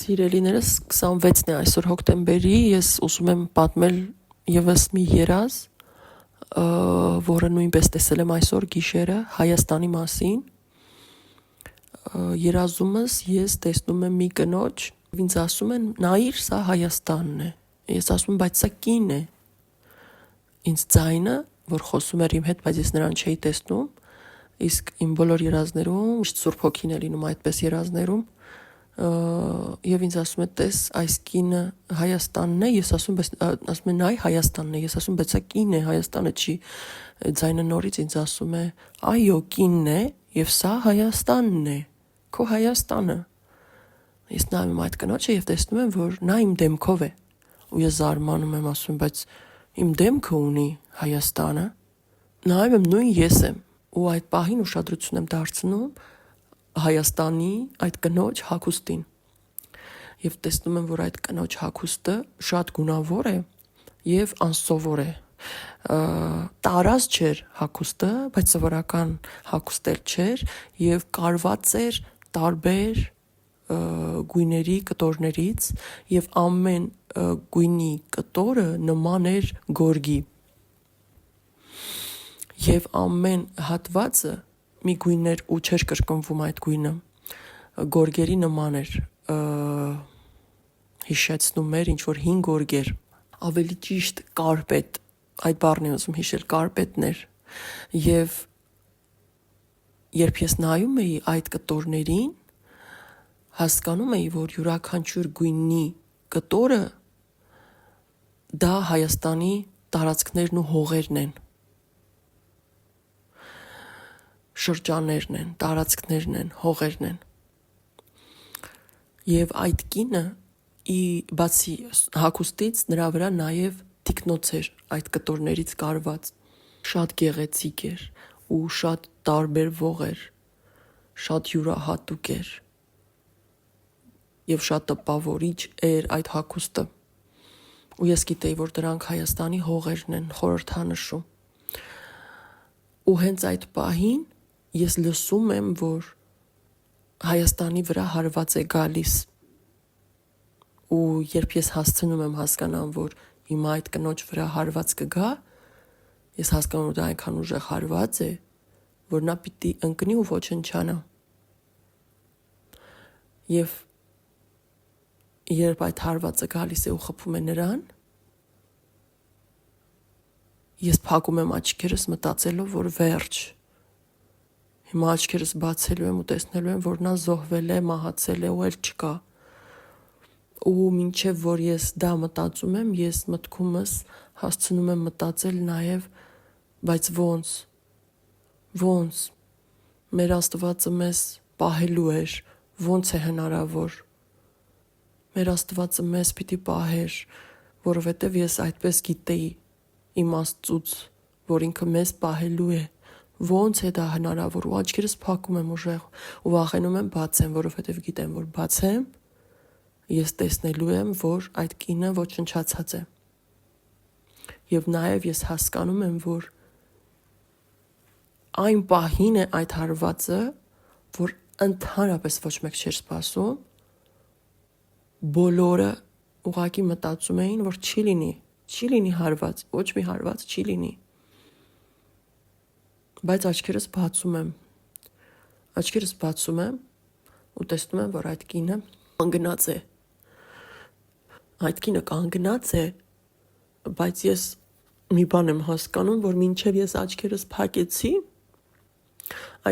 Սիրելիներս 26-ն է այսօր հոկտեմբերի, ես ուզում եմ պատմել եւս մի երազ, որը նույնպես տեսել եմ այսօր գիշերը Հայաստանի մասին։ Երազումս ես տեսնում եմ մի կնոջ, ինձ ասում են նայիր, սա Հայաստանն է։ Ես ասում եմ, բայց սա կին է։ Ինձ ձայնը, որ խոսում էր իմ հետ, բայց ես նրան չէի տեսնում, իսկ իմ բոլոր երազներում, միշտ Սուրբ Հոգին է լինում այդպես երազներում, եւ ինձ ասում է տես այս կինը Հայաստանն է, ես ասում եմ նայ Հայաստանն է, ես ասում բայց սա կին է, Հայաստանը չի, ձայնը նորից ինձ ասում է այո կինն է եւ սա Հայաստանն է, քո Հայաստանը։ Ես նայում եմ այդ կնոջը եւ տեսնում եմ որ նա իմ դեմքով է ու ես զարմանում եմ, ասում բայց իմ դեմքը ունի Հայաստանը։ Նայում եմ նույն ես եմ ու այդ պահին ուշադրություն եմ դարձնում Հայաստանի այդ կնոջ հագուստին եւ տեսնում եմ որ այդ կնոջ հագուստը շատ գունավոր է եւ անսովոր է տարած չէր հագուստը բայց սովորական հագուստ չէր եւ կարված էր տարբեր գույների կտորներից եւ ամեն գույնի կտորը նման էր գորգի եւ ամեն հատվածը մի գույներ ու չէր կրկնվում այդ գույնը գորգերի նման էր հիշեցնում էր ինչ որ 5 գորգեր ավելի ճիշտ կարպետ այդ բառն եմ ուզում հիշել կարպետներ եւ երբ ես նայում էի այդ կտորներին հասկանում էի որ յուրաքանչյուր գույնի կտորը դա Հայաստանի տարածքներն ու հողերն են շրջաններն են, տարածքներն են, հողերն են։ Եվ այդ կինը բացի հագուստից նրա վրա նաև թիկնոց էր այդ կտորներից կարված։ Շատ գեղեցիկ էր ու շատ տարբերվող էր, շատ յուրահատուկ էր։ Եվ շատ տպավորիչ էր այդ հագուստը։ Ու ես գիտեի, որ դրանք Հայաստանի հողերն են, խորհրդանշում։ Ու հենց այդ պահին ես լսում եմ, որ Հայաստանի վրա հարված է գալիս ու երբ ես հասցնում եմ հասկանամ, որ հիմա այդ կնոջ վրա հարված կգա, ես հասկանում որ դա այնքան ուժեղ հարված է, որ նա պիտի ընկնի ու ոչնչանա։ Եվ երբ այդ հարվածը գալիս է ու խփում է նրան, ես փակում եմ աչքերս մտածելով, որ վերջ Հիմա աչքերս բացելու եմ ու տեսնելու եմ, որ նա զոհվել է, մահացել է ու էլ չկա։ Ու մինչև որ ես դա մտածում եմ, ես մտքումս հասցնում եմ մտածել նաև, բայց ոնց, մեր Աստվածը մեզ պահելու էր, ոնց է հնարավոր։ Մեր Աստվածը մեզ պիտի պահեր, որովհետև ես այդպես գիտեի իմ Աստծուց, որ ինքը մեզ պահելու է։ Ոնց է դա հնարավոր ու աչքերս փակում եմ ուժեղ ու վախենում եմ բացեմ, որովհետև գիտեմ, որ բացեմ, ես տեսնելու եմ, որ այդ կինը ոչնչացած է։ Եվ նաև ես հասկանում եմ, որ այն պահին է այդ հարվածը, որ ընդհանրապես ոչ մեկ չէր սպասում, բոլորը ուղղակի մտածում էին, որ չի լինի հարված, ոչ մի հարված չի լինի։ Բայց աչքերս բացում եմ ու տեսնում եմ, որ այդ կինը կանգնած է։ Այդ կինը կանգնած է, բայց ես մի բան եմ հասկանում, որ մինչև ես աչքերս փակեցի,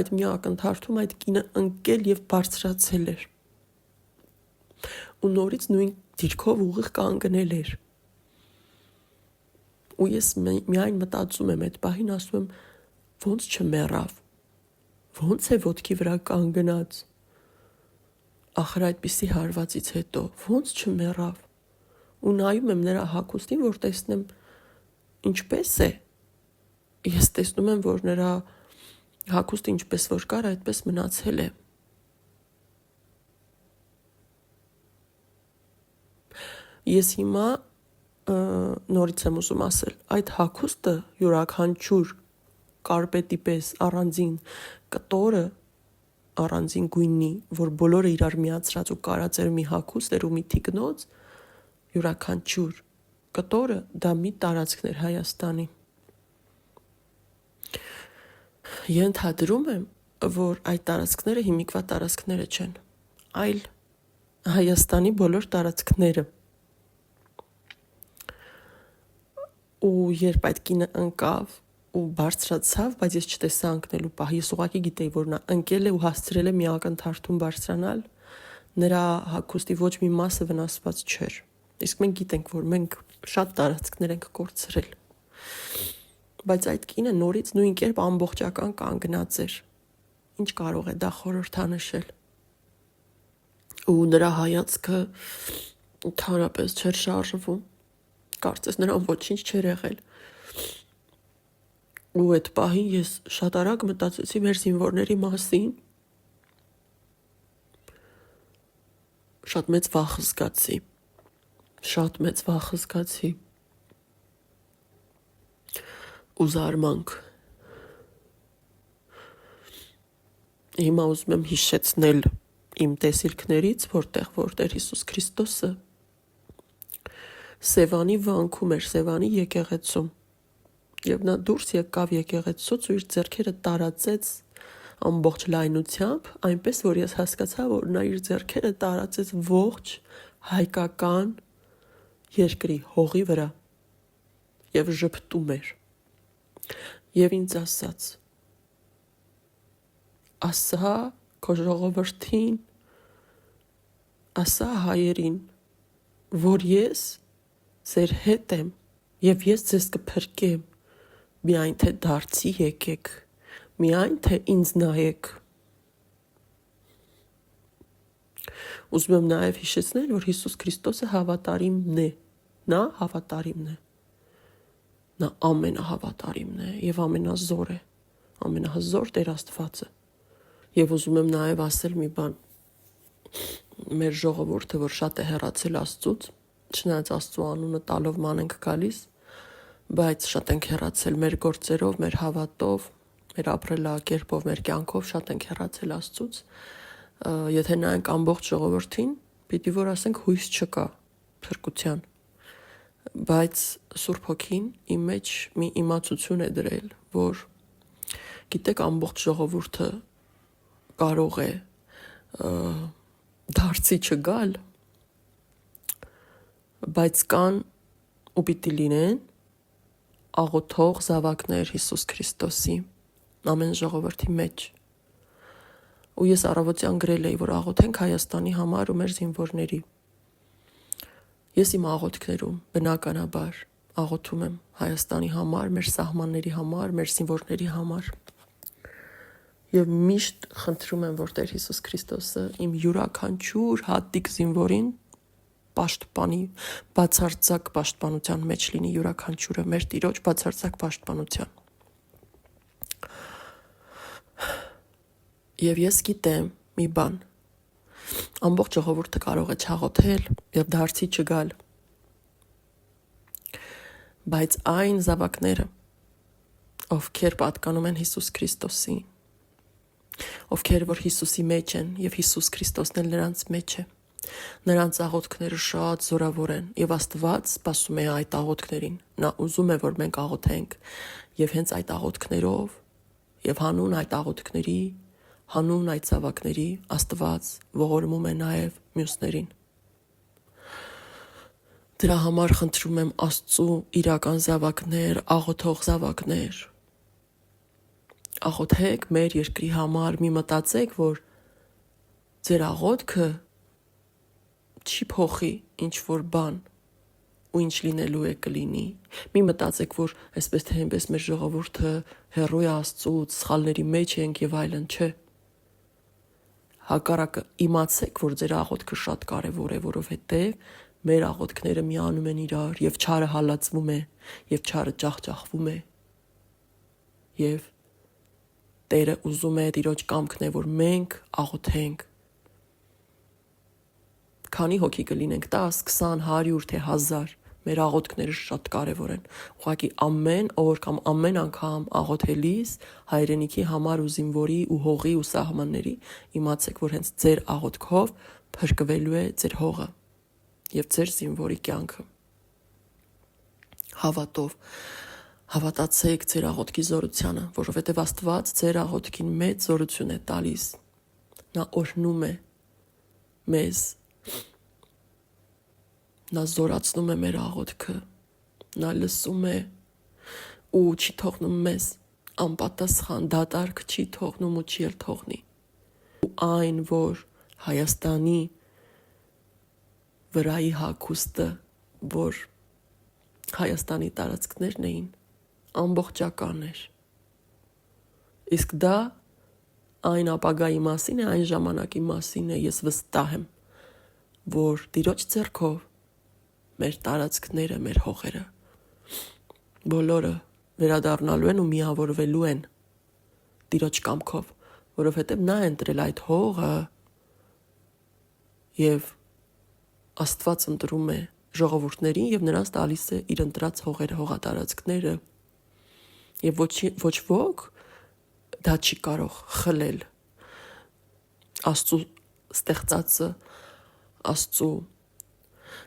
այդ մի ակնթարթում այդ կինը ընկել եւ բարձրացել էր։ Ու նորից նույն դիրքով ուղիղ կանգնել էր։ Ու ես միայն մտածում եմ այդ պահին, ասում եմ ոնց չմեռավ, ոնց է ոտքի վրա կանգնած, ախր այդպիսի հարվածից հետո, ոնց չմեռավ, ու նայում եմ նրա հագուստին, որ տեսնեմ ինչպես է, ես տեսնում եմ, որ նրա հագուստը ինչպես որ կար, այդպես մնացել է։ Ես հիմա նորից եմ ուզում ասել, այդ հագուստը յուրաքանչյուր կարպետի պես առանձին կտորը առանձին գույնի, որ բոլորը իրար միացրած ու կարած էր մի հագուստ էր ու մի թիկնոց, յուրաքանչյուր կտորը դա մի տարածքն էր Հայաստանի։ Ենթադրում եմ, որ այդ տարածքները հիմիկվա տարածքները չեն, այլ Հայաստանի բոլոր տարածքները։ Ու երբ այդ կինը ընկավ ու բարձրացավ, բայց ես չտեսա ընկնելու պահ, ես ուղղակի գիտեի, որ նա ընկել է ու հասցրել է մի ակնթարթում բարձրանալ, նրա հագուստի ոչ մի մասը վնասված չէր։ Իսկ մենք գիտենք, որ մենք շատ տարածքներ ենք կորցրել։ Բայց այդ կինը նորից նույն կերպ ամբողջական կանգնած էր։ Ինչ կարող է դա խորհրդանշել։ Ու նրա հայացքը ընդհանրապես չէր շարժվում։ Կարծես նրան ոչինչ չէր եղել։ Ու այդ պահին ես շատ արագ մտածեցի մեր զինվորների մասին։ Շատ մեծ վախ զգացի։ Ու զարմանք։ Հիմա ուզում եմ հիշեցնել իմ տեսիլքներից, որ Տեր Հիսուս Քրիստոսը Սևանի վանքում էր, Սևանի եկեղեցում, եւ նա դուրս եկավ եկեղեցուց ու իր ձեռքերը տարածեց ամբողջ լայնությամբ, այնպես որ ես հասկացա, որ նա իր ձեռքերը տարածեց ողջ հայկական երկրի հողի վրա եւ ժպտում էր եւ ինձ ասաց. ասա քո ժողովրդին, ասա հայերին, որ ես ձեր հետ եմ եւ ես ձեզ կփրկեմ, միայն թե դարձի եկեք, միայն թե ինձ նայեք։ Ուզում եմ նաեւ հիշեցնել, որ Հիսուս Քրիստոսը հավատարիմն է, նա հավատարիմն է, նա ամենահավատարիմն է եւ ամենազոր է, ամենահզոր Տեր Աստվածը։ Եվ ուզում եմ նաեւ ասել մի բան, մեր ժողովուրդը, որ շատ է հեռացել Աստծուց, չնայած Աստծու անունը տալով ման ենք գալիս, բայց շատ ենք հեռացել մեր գործերով, մեր հավատով, մեր ապրելակերպով, մեր կյանքով շատ ենք հեռացել Աստծուց։ Եթե նայենք ամբողջ ժողովրդին, պիտի որ ասենք հույս չկա փրկության։ Բայց Սուրբ Հոգին իմ մեջ մի իմացություն է դրել, որ գիտեք ամբողջ ժողովուրդը կարող է դարձի չգալ, բայց կան ու պիտի լինեն աղոթող զավակներ Հիսուս Քրիստոսի ամեն ժողովրդի մեջ։ Ու ես առավոտյան գրել էի, որ աղոթենք Հայաստանի համար ու մեր զինվորների։ Ես իմ աղոթքներում բնականաբար աղոթում եմ Հայաստանի համար, մեր սահմանների համար, մեր զինվորների համար։ Եվ միշտ խնդրում եմ, որ Տեր Հիսուս Քրիստոսը իմ յուրաքանչյուր հատիկ զինվորին պաշտպանի, բացարձակ պաշտպանության մեջ լինի յուրաքանչյուրը, մեր Տիրոջ բացարձակ պաշտպանության։ Եվ ես գիտեմ մի բան, ամբողջ ժողովուրդը կարող է չաղոթել եւ դարձի չգալ, բայց այն զավակները, ովքեր պատկանում են Հիսուս Քրիստոսին, ովքեր որ Հիսուսի մեջ են եւ Հիսուս Քրիստոսն էլ նրանց մեջ է, նրանց աղոթքները շատ զորավոր են եւ Աստված սպասում է այդ աղոթքներին։ Նա ուզում է, որ մենք աղոթենք եւ հենց այդ աղոթքներով եւ հանուն այդ աղոթքների, հանուն այդ զավակների Աստված ողորմում է նաեւ մյուսներին։ Դրա համար խնդրում եմ Աստծու իրական զավակներ, աղոթող զավակներ, աղոթեք մեր երկրի համար, մի մտածեք, որ ձեր աղոթքը չի փոխի ինչ որ բան ու ինչ լինելու է կլինի։ Մի մտածեք, որ այսպես թե այնպես մեր ժողովուրդը հեռու է Աստծուց, սխալների մեջ ենք եւ այլն, չէ։ Հակառակը իմացեք, որ ձեր աղոթքը շատ կարեւոր է, որովհետեւ մեր աղոթքները միանում են իրար եւ չարը հալածվում է եւ չարը ջախջախվում է։ Եվ Տերը ուզում է, Տիրոջ կամքն է, որ մենք աղոթենք։ Քանի հոգի կլինենք, 10, 20, 100, թե 1000, մեր աղոթքները շատ կարևոր են։ Ուղղակի ամեն օր կամ ամեն անգամ աղոթելիս հայրենիքի համար ու զինվորի ու հողի ու սահմանների իմացեք, որ հենց ձեր աղոթքով փրկվելու է ձեր հողը եւ ձեր զինվորի կյանքը։ Հավատով հավատացեք ձեր աղոթքի զորությանը, որովհետև Աստված ձեր աղոթքին մեծ զորություն է տալիս։ Նա օրհնում է մեզ, նա զորացնում է մեր աղոթքը, նա լսում է ու չի թողնում մեզ անպատասխան, դատարկ չի թողնում ու չի էլ թողնի։ Ու այն, որ Հայաստանի վրայի հագուստը, որ Հայաստանի տարածքներն էին, ամբողջական էր։ Իսկ դա այն ապագայի մասին է, այն ժամանակի մասին է, ես վստահ եմ, որ Տիրոջ ձեռքով մեր տարածքները, մեր հողերը բոլորը վերադառնալու են ու միավորվելու են Տիրոջ կամքով, որովհետև նա է ընտրել այդ հողը եւ Աստված ընտրում է ժողովուրդներին եւ նրանց տալիս է իր ընտրած հողերը, հողատարածքները եւ ոչ ոք դա չի կարող խլել։ Աստծո ստեղծածը, Աստծո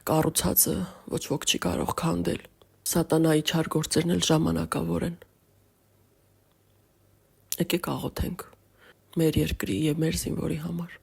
կառուցածը ոչ ոք չի կարող քանդել։ Սատանայի չար գործերն էլ ժամանակավոր են։ Եկեք աղոթենք մեր երկրի եւ մեր զինվորի համար։